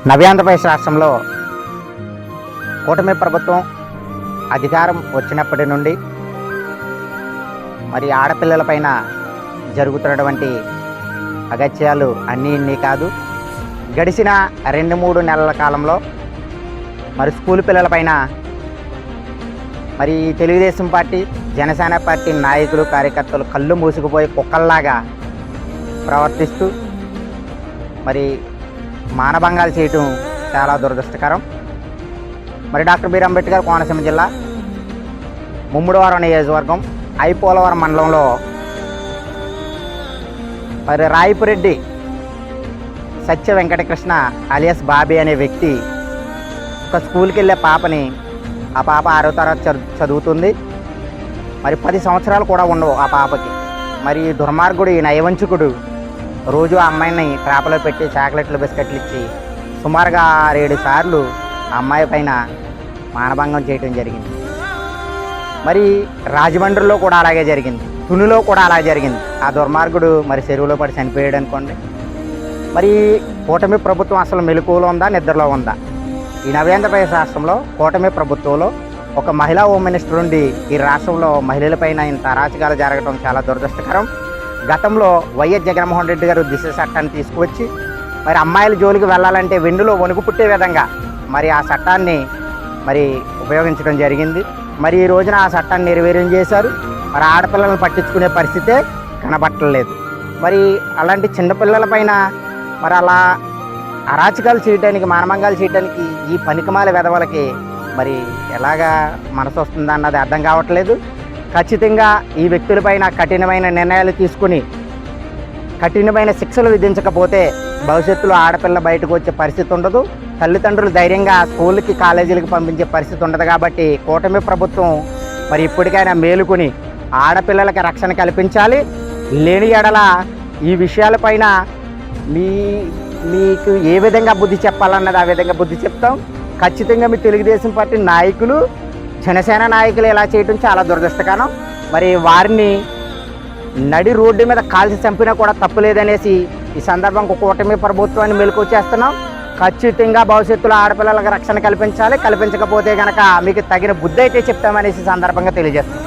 నవ్యాంధ్రప్రదేశ్ రాష్ట్రంలో కూటమి ప్రభుత్వం అధికారం వచ్చినప్పటి నుండి మరి ఆడపిల్లలపైన జరుగుతున్నటువంటి అగత్యాలు అన్నీ ఇన్ని కాదు. గడిచిన 2-3 నెలల కాలంలో మరి స్కూల్ పిల్లలపైన మరి తెలుగుదేశం పార్టీ, జనసేన పార్టీ నాయకులు, కార్యకర్తలు కళ్ళు మూసుకుపోయి కుక్కల్లాగా ప్రవర్తిస్తూ మరి మానభంగాలు చేయటం చాలా దురదృష్టకరం. మరి డాక్టర్ బిఆర్ అంబేద్కర్ కోనసీమ జిల్లా ముమ్మడివారం నియోజకవర్గం ఐపోలవరం మండలంలో మరి రాయపురెడ్డి సత్య వెంకటకృష్ణ అలియాస్ బాబీ అనే వ్యక్తి ఒక స్కూల్కి వెళ్ళే పాపని, ఆ పాప 6వ తరగతి చదువుతుంది. మరి 10 సంవత్సరాలు కూడా ఉండవు ఆ పాపకి. మరి దుర్మార్గుడు, ఈ నయవంచకుడు రోజు ఆ అమ్మాయిని ట్రాపలో పెట్టి చాక్లెట్లు, బిస్కెట్లు ఇచ్చి సుమారుగా 6-7 సార్లు ఆ అమ్మాయి పైన మానభంగం చేయడం జరిగింది. మరి రాజమండ్రిలో కూడా అలాగే జరిగింది, తునిలో కూడా అలాగే జరిగింది. ఆ దుర్మార్గుడు మరి చెరువులో పడి చనిపోయాడు అనుకోండి. మరి కూటమి ప్రభుత్వం అసలు మెలకువలో ఉందా, నిద్రలో ఉందా? ఈ నవ్యాంధ్రప్రదేశ్ రాష్ట్రంలో కూటమి ప్రభుత్వంలో ఒక మహిళా హోమ్ మినిస్టర్ ఉండి ఈ రాష్ట్రంలో మహిళలపైన ఇంత అరాచకాలు జరగడం చాలా దురదృష్టకరం. గతంలో వైఎస్ జగన్మోహన్ రెడ్డి గారు దిశ చట్టాన్ని తీసుకువచ్చి మరి అమ్మాయిల జోలికి వెళ్ళాలంటే వెన్నులో వణుకు పుట్టే విధంగా మరి ఆ చట్టాన్ని మరి ఉపయోగించడం జరిగింది. మరి ఈ రోజున ఆ చట్టాన్ని నిర్వీర్యం చేశారు. మరి ఆడపిల్లలను పట్టించుకునే పరిస్థితే కనబట్టలేదు. మరి అలాంటి చిన్నపిల్లలపైన మరి అలా అరాచకాలు చేయడానికి, మానభంగాలు చేయడానికి ఈ పనికిమాల వెధవలకి మరి ఎలాగా మనసు వస్తుందా అన్నది అర్థం కావట్లేదు. ఖచ్చితంగా ఈ వ్యక్తులపైన కఠినమైన నిర్ణయాలు తీసుకుని కఠినమైన శిక్షలు విధించకపోతే భవిష్యత్తులో ఆడపిల్ల బయటకు వచ్చే పరిస్థితి ఉండదు. తల్లిదండ్రులు ధైర్యంగా స్కూళ్ళకి, కాలేజీలకు పంపించే పరిస్థితి ఉండదు. కాబట్టి కూటమి ప్రభుత్వం మరి ఇప్పటికైనా మేలుకొని ఆడపిల్లలకి రక్షణ కల్పించాలి. లేని ఎడల ఈ విషయాలపైన మీకు ఏ విధంగా బుద్ధి చెప్పాలన్నది ఆ విధంగా బుద్ధి చెప్తాం. ఖచ్చితంగా మీ తెలుగుదేశం పార్టీ నాయకులు, జనసేన నాయకులు ఇలా చేయటం చాలా దురదృష్టకరం. మరి వారిని నడి రోడ్డు మీద కాల్చి చంపినా కూడా తప్పులేదనేసి ఈ సందర్భంగా కూటమి ప్రభుత్వాన్ని మెలుకొచ్చేస్తున్నాం. ఖచ్చితంగా భవిష్యత్తులో ఆడపిల్లలకు రక్షణ కల్పించాలి. కల్పించకపోతే కనుక మీకు తగిన బుద్ధి అయితే చెప్తామనేసి సందర్భంగా తెలియజేస్తాం.